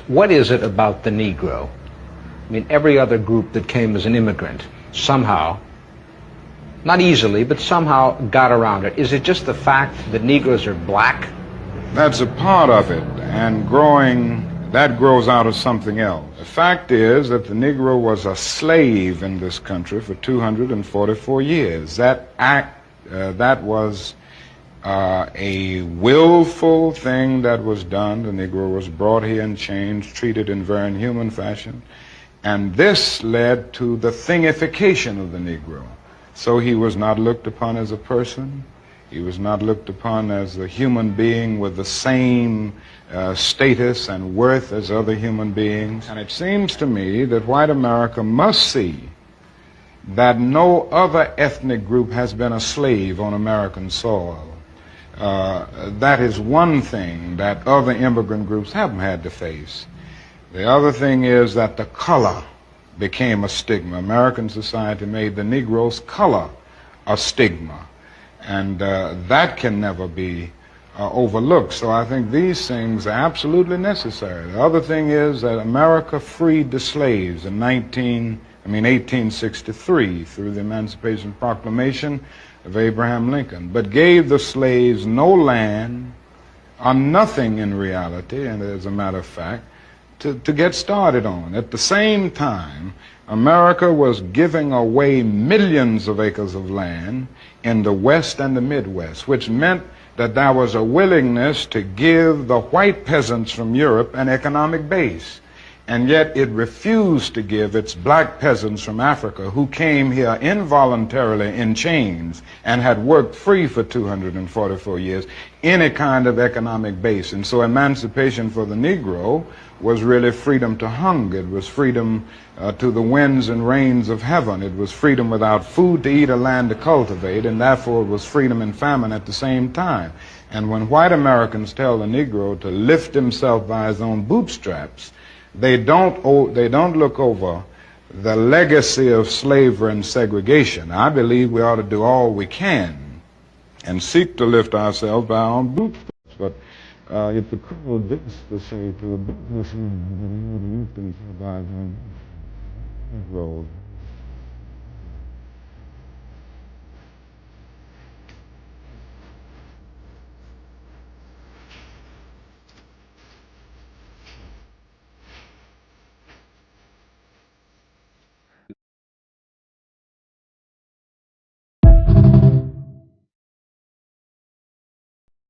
What is it about the Negro? I mean, every other group that came as an immigrant somehow, not easily, but somehow got around it. Is it just the fact that Negroes are black? That's a part of it, and that grows out of something else. The fact is that the Negro was a slave in this country for 244 years. That was a willful thing that was done. The Negro was brought here in chains, treated in very inhuman fashion, and this led to the thingification of the Negro. So he was not looked upon as a person. He was not looked upon as a human being with the same status and worth as other human beings. And it seems to me that white America must see that no other ethnic group has been a slave on American soil. That is one thing that other immigrant groups haven't had to face. The other thing is that the color became a stigma. American society made the Negro's color a stigma, and that can never be overlooked. So I think these things are absolutely necessary. The other thing is that America freed the slaves in 1863 through the Emancipation Proclamation of Abraham Lincoln, but gave the slaves no land or nothing in reality, and as a matter of fact, to get started on. At the same time, America was giving away millions of acres of land in the West and the Midwest, which meant that there was a willingness to give the white peasants from Europe an economic base. And yet it refused to give its black peasants from Africa, who came here involuntarily in chains and had worked free for 244 years, any kind of economic base. And so emancipation for the Negro was really freedom to hunger. It was freedom to the winds and rains of heaven. It was freedom without food to eat or land to cultivate, and therefore it was freedom and famine at the same time. And when white Americans tell the Negro to lift himself by his own bootstraps, they don't look over the legacy of slavery and segregation. I believe we ought to do all we can and seek to lift ourselves by our own bootstraps. But it's a cruel this to say to a businessman that he can survive on his road.